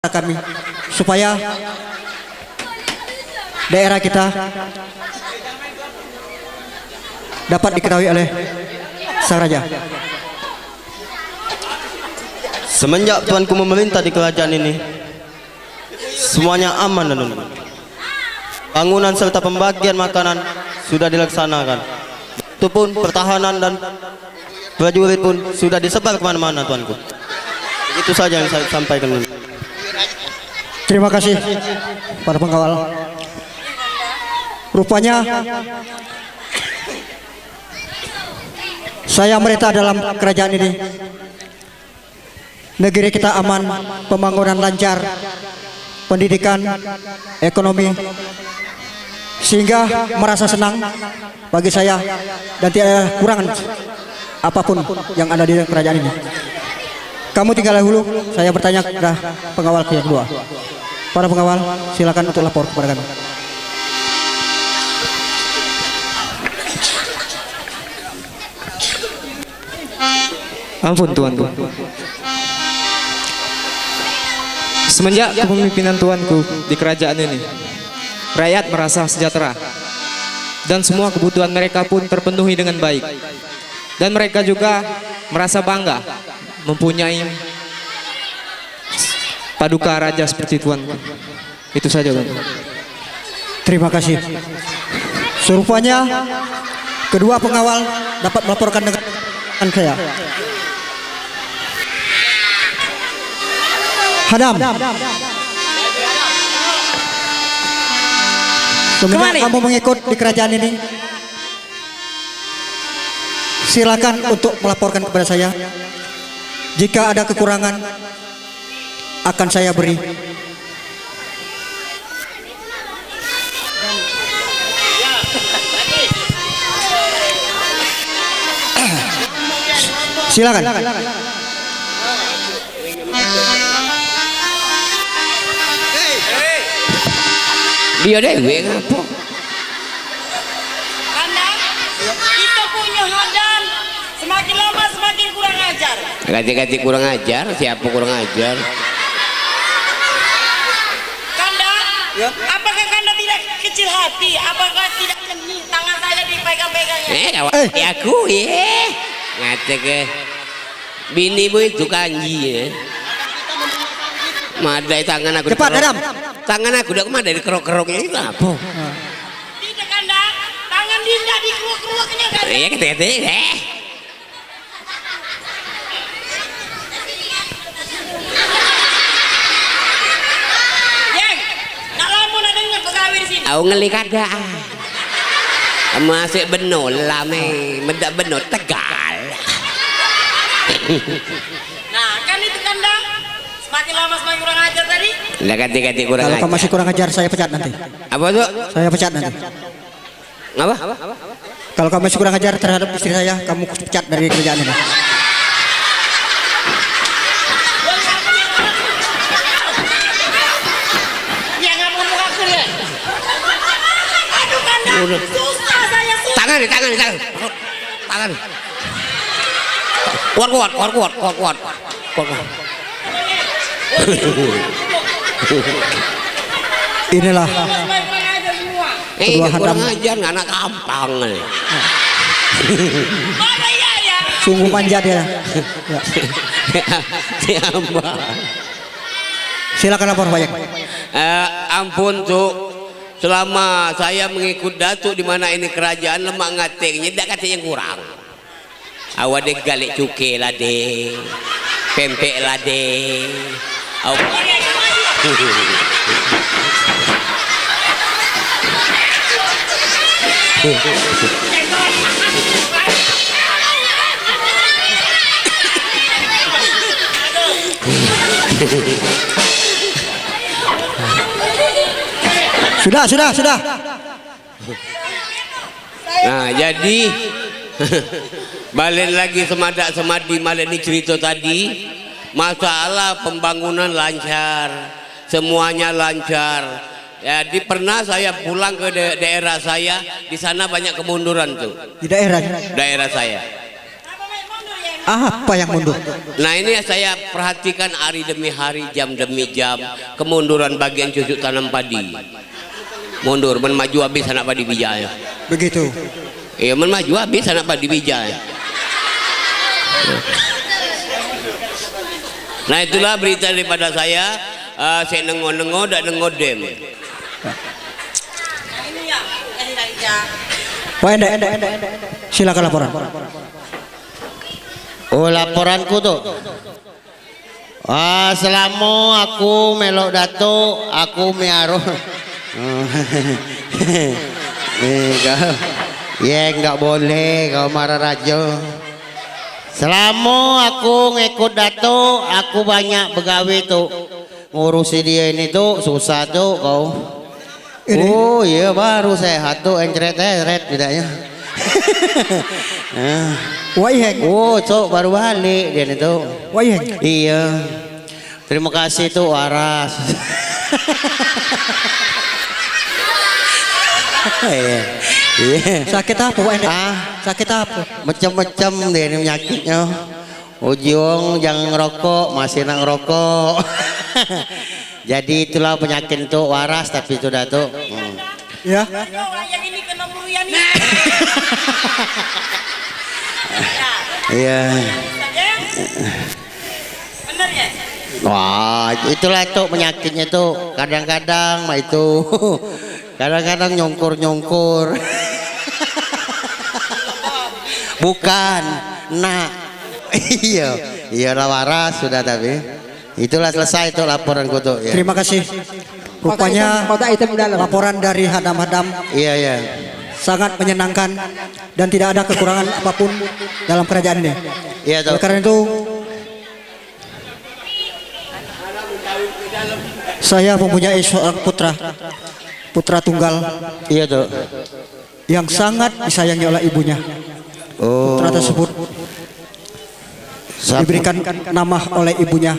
kami supaya daerah kita dapat diketahui oleh sang raja. Semenjak tuanku memerintah di kerajaan ini, semuanya aman dan nunduk. Bangunan serta pembagian makanan sudah dilaksanakan. Itu pun pertahanan dan prajurit pun sudah disebar kemana-mana, tuanku. Itu saja yang saya sampaikan. Terima kasih para pengawal. Rupanya saya merintah dalam kerajaan ini. Negeri kita aman, pembangunan lancar, pendidikan, ekonomi, sehingga merasa senang bagi saya dan tidak ada kurangan apapun yang ada di kerajaan ini. Kamu tinggal dahulu, saya bertanya kepada pengawal yang kedua. Para pengawal, silakan untuk lapor kepada kami. Ampun tuanku. Semenjak kepemimpinan tuanku di kerajaan ini, rakyat merasa sejahtera dan semua kebutuhan mereka pun terpenuhi dengan baik. Dan mereka juga merasa bangga mempunyai paduka raja seperti tuanku. Itu saja, Bang. Terima kasih. Serupanya kedua pengawal dapat melaporkan dengan saya. Hadam. Semenjak kamu mengikut di kerajaan ini, silakan untuk melaporkan kepada saya. Jika ada kekurangan, akan saya beri. Silakan. Dia dewe ngapa? Kandang, kita punya Hadam. Semakin lama semakin kurang ajar. Ganti-ganti kurang ajar, siapa kurang ajar? Kandang, apakah Kandang tidak kecil hati? Apakah tidak geni tangan saya dipegang-pegangnya? Aku ya. Ngate ke bini bu itu kanji ya. Madai tangan aku. Cepat, Adam. Tangan aku udah kemana dari kerok-keroknya itu apa? Tidak Kandang, tangan Dinda di keruak-keruaknya kan? Iya kete-kete deh. Yang, nak lama nak dengar pegawai di sini. Aku ngeli kada. Masih benar lah mendak benar Tegal. Nah, kan itu Kandang. Semakin lama semakin kurang ajar tadi. Lah ganti-ganti kurang Kalau ajar. kamu masih kurang ajar, saya pecat nanti. Apa tuh? Saya pecat nanti. Apa? Kalau kamu masih kurang ajar terhadap istri saya, kamu pecat dari kerjaan ini. Ya nggak mau aku ya. Aduh Kandang, susah saya susah. Tangan. Kuat. Inilah Semakin kurang ajar semua. Kedua kurang Hadam. ajar anak gampang. Mana ya? sungguh manja dia. Ya. Siapa? Silakan lapor Pak Yek. Ampun Cuk, selama saya mengikut Datuk di mana ini kerajaan lemak ngatingnya tidak kata yang kurang. Awak dek galik cuke lah deh, pempek lah deh. Sudah. Nah jadi balik lagi semadi malam ini cerita tadi, masalah pembangunan lancar, semuanya lancar. Jadi pernah saya pulang ke daerah saya, di sana banyak kemunduran tuh. Di daerah. Daerah saya. Apa main mundur ya? Apa yang mundur? Nah ini saya perhatikan hari demi hari, jam demi jam, kemunduran bagian cucuk tanam padi. Mundur, maju habis anak padi bijaya. Begitu. Iya, maju habis anak padi bijaya. Nah itulah berita daripada saya. Saya nengo-nengo dan nengodem. Ini ya, yang saja. Pak Ende, silakan laporan. Oh, laporanku tuh. Selama aku melok datuk, aku miaro. Ya nggak boleh kau marah raja. Selama aku ngikut datuk, aku banyak begawe tuh. Ngurusi dia ini tuh susah tuh kau. Ini. Oh iya baru sehat tuh encret tidaknya. Waiheng. Oh, cok baru balik dia itu. Waiheng. Iya. Terima kasih tuh Waras. Iya. Sakit apa Pak Ende? Sakit apa? Macam-macam deh ini penyakitnya. Ujung jangan ngerokok, masih nak ngerokok. Jadi itulah penyakit tuh Waras tapi sudah tuh. Ya. Yang ini kena murian ini. Iya. Benar ya? Wah, itulah tuh penyakitnya tuh. Kadang-kadang mah itu. Kadang-kadang nyongkur. Bukan, nak. Iya lah Waras sudah tapi. Itulah selesai tuh laporanku tuh. Ya. Terima kasih. Rupanya laporan dari Hadam-Hadam Iya. sangat menyenangkan dan tidak ada kekurangan apapun dalam kerajaan ini. Iya tuh. Oleh karena itu saya mempunyai seorang putra tunggal Iya tuh. yang sangat disayangi oleh ibunya. Oh. Putra tersebut diberikan nama oleh ibunya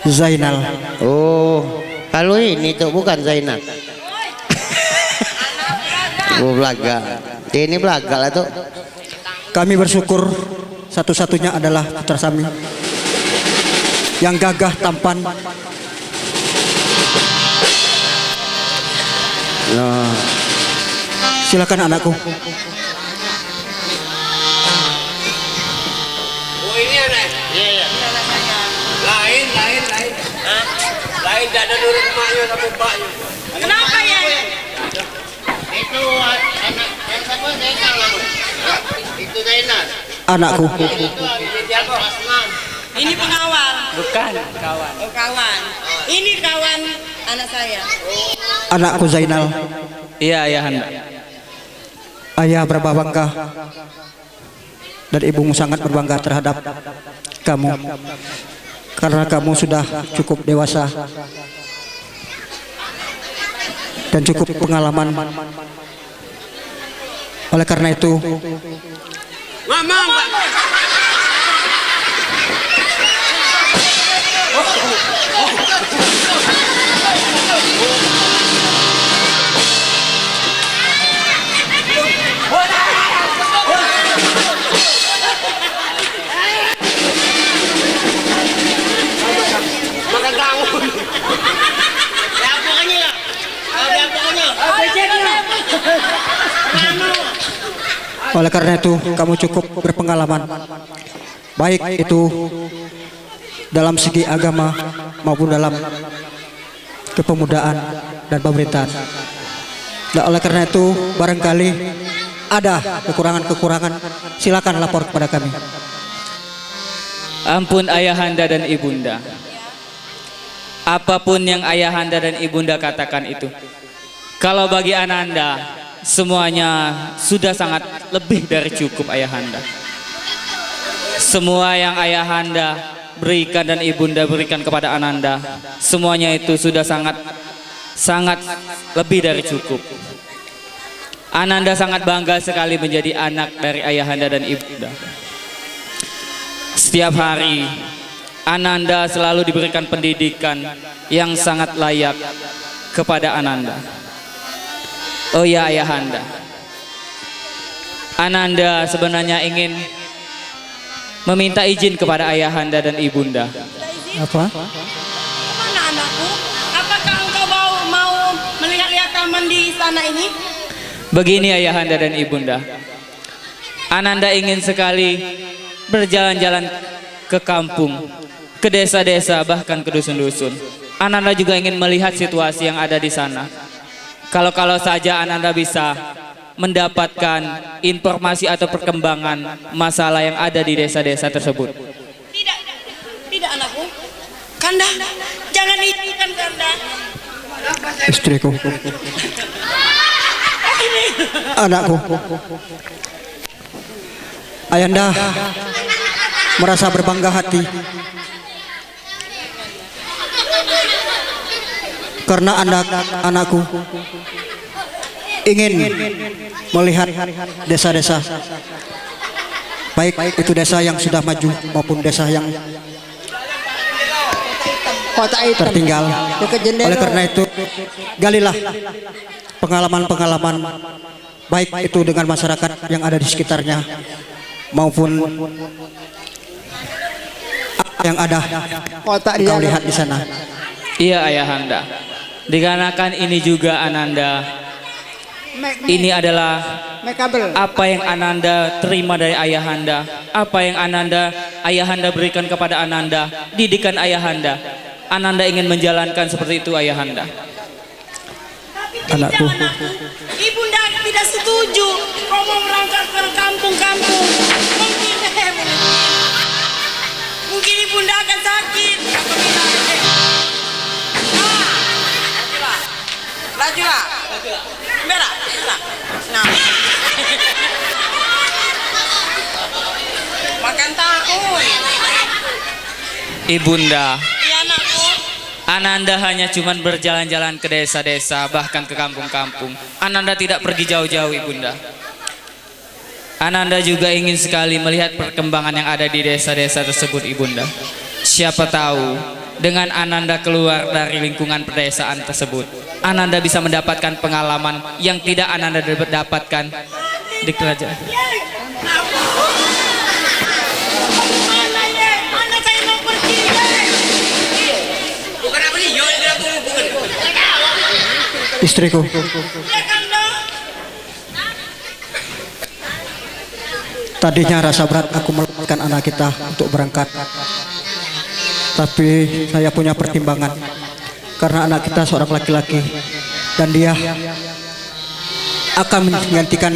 Zainal. Oh. Kalau ini tuh bukan Zainal. Oh belaga. Ini belaga lah tuh. Kami bersyukur satu-satunya adalah putra Sami yang gagah tampan. Nah. Silakan anakku. Oh ini anak. Iya. Lain. Lain tidak ada nurut maknya sama bapaknya. Kenapa ya? Itu anak yang siapa Zainal lah. Itu Zainal. Anakku. Ini pengawal. Bukan, kawan. Oh kawan. Ini kawan anak saya. Anakku Zainal. Iya, ayahanda. Ayah berapa bangga dan ibumu sangat berbangga terhadap kamu karena kamu sudah cukup dewasa dan cukup pengalaman. Oleh karena itu Mamang. Makan tahu. oleh karena itu kamu cukup berpengalaman baik itu dalam segi agama maupun dalam kepemudaan dan pemerintahan. Dan oleh karena itu barangkali ada kekurangan-kekurangan, silakan lapor kepada kami. Ampun ayahanda dan ibunda. Apapun yang ayahanda dan ibunda katakan itu, kalau bagi ananda semuanya sudah sangat lebih dari cukup ayahanda. Semua yang ayahanda berikan dan ibunda berikan kepada ananda, semuanya itu sudah sangat lebih dari cukup. Ananda sangat bangga sekali menjadi anak dari ayahanda dan ibunda. Setiap hari Ananda selalu diberikan pendidikan yang sangat layak kepada Ananda. Oh ya ayahanda, Ananda sebenarnya ingin meminta izin kepada ayahanda dan ibunda. Apa? Mana anakku? Apakah engkau mau melihat-lihat taman di sana ini? Begini ayahanda dan ibunda, Ananda ingin sekali berjalan-jalan ke kampung, ke desa-desa, bahkan ke dusun-dusun. Ananda juga ingin melihat situasi yang ada di sana. Kalau saja Ananda bisa mendapatkan informasi atau perkembangan masalah yang ada di desa-desa tersebut. Tidak anakku. Kanda, jangan izinkan Kanda. Istriku, anakku. Ayanda merasa berbangga hati karena anakku ingin melihat desa-desa, baik itu desa yang sudah maju maupun desa yang tertinggal. Oleh karena itu, galilah pengalaman-pengalaman baik itu dengan masyarakat yang ada di sekitarnya maupun yang ada kau lihat di sana. Iya ayahanda, dikarenakan ini juga Ananda, ini adalah apa yang Ananda terima dari ayahanda, apa yang ayahanda berikan kepada Ananda, didikan ayahanda. Ananda ingin menjalankan seperti itu ayahanda. Anakku, Ibunda tidak setuju kau mau berangkat ke kampung-kampung. Mungkin ibunda akan sakit. Lajulah. Merah. Nah. Makan takut. Ibunda, Iya anakku. Ananda hanya cuman berjalan-jalan ke desa-desa, bahkan ke kampung-kampung. Ananda tidak pergi jauh-jauh ibunda. Ananda juga ingin sekali melihat perkembangan yang ada di desa-desa tersebut ibunda. Siapa tahu dengan Ananda keluar dari lingkungan pedesaan tersebut, Ananda bisa mendapatkan pengalaman yang tidak Ananda dapatkan di kerajaan. Anak saya mau pergi. Bukan apa nih? Yo, tidak bukan. istriku, Ya Kanda. tadinya rasa berat aku melepaskan anak kita untuk berangkat, tapi saya punya pertimbangan karena anak kita seorang laki-laki dan dia akan menggantikan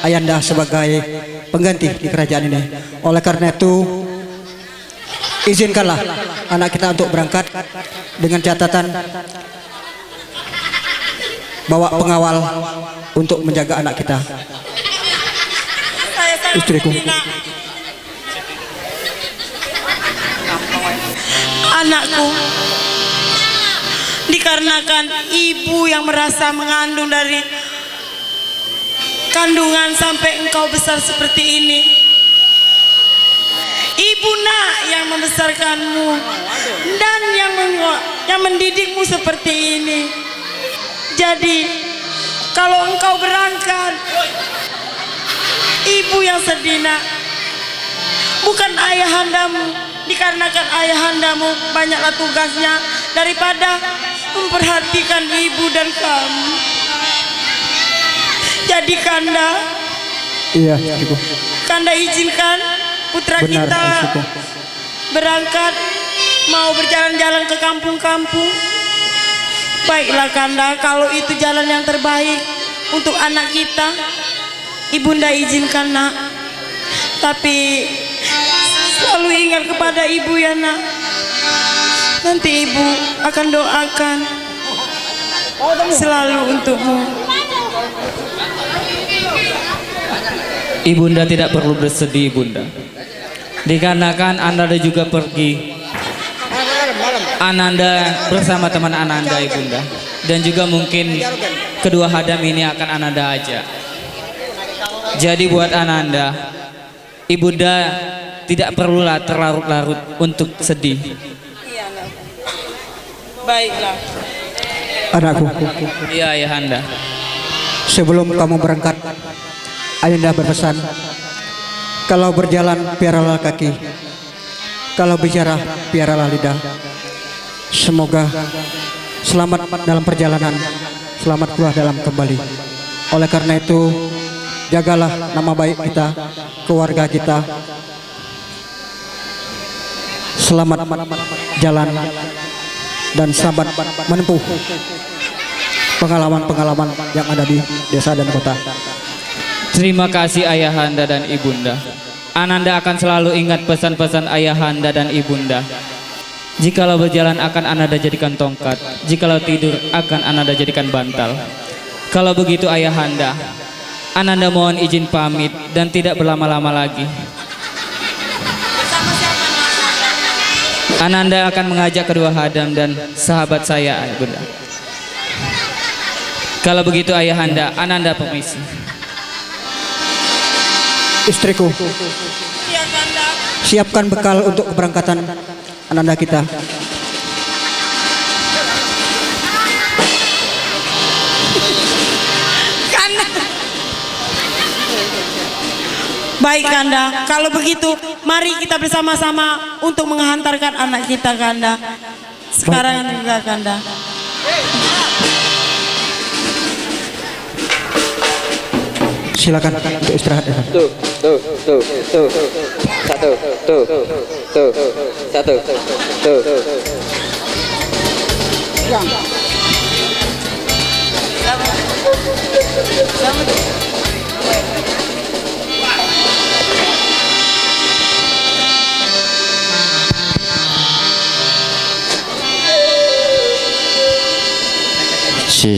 ayanda sebagai pengganti di kerajaan ini. Oleh karena itu, izinkanlah anak kita untuk berangkat dengan catatan bawa pengawal untuk menjaga anak kita. Saya sangat Istriku. menghina. Anakku, dikarenakan ibu yang merasa mengandung dari kandungan sampai engkau besar seperti ini. Ibu nak yang membesarkanmu dan yang mendidikmu seperti ini. Jadi kalau engkau berangkat, ibu yang sedih nak, bukan ayahandamu, dikarenakan ayahandamu banyaklah tugasnya daripada memperhatikan ibu dan kamu. Jadi Kanda, Iya, istriku. Kanda izinkan putra Benar, kita istriku. berangkat mau berjalan-jalan ke kampung-kampung. Baiklah Kanda, kalau itu jalan yang terbaik untuk anak kita, ibunda izinkan nak. Tapi selalu ingat kepada ibu ya nak. Nanti ibu akan doakan selalu untukmu. Ibunda tidak perlu bersedih ibunda, dikarenakan Ananda juga pergi. Ananda bersama teman Ananda ibunda, dan juga mungkin kedua hadam ini akan Ananda ajak. Jadi buat Ananda, ibunda tidak perlulah terlarut-larut untuk sedih. Iya nak. Baiklah. Anakku, Iya ayahanda. sebelum kamu berangkat, ayanda berpesan Kalau berjalan piaralah kaki, kalau bicara piaralah lidah. Semoga selamat dalam perjalanan, selamat pulang dalam kembali. Oleh karena itu, jagalah nama baik kita, keluarga kita. Selamat jalan dan selamat menempuh pengalaman-pengalaman yang ada di desa dan kota. Terima kasih Ayahanda dan Ibunda. Ananda akan selalu ingat pesan-pesan Ayahanda dan Ibunda. Jikalau berjalan akan Ananda jadikan tongkat, jikalau tidur akan Ananda jadikan bantal. Kalau begitu Ayahanda, Ananda mohon izin pamit dan tidak berlama-lama lagi. Ananda akan mengajak kedua hadam dan sahabat saya, Ibunda. Kalau begitu Ayahanda, Ananda permisi. Istriku, Iya Kanda. siapkan bekal untuk keberangkatan Ananda kita. Kanda. Baik Kanda, kalau begitu mari kita bersama-sama untuk menghantarkan anak kita Kanda. Sekarang juga Kanda. Silakan untuk istirahat. Si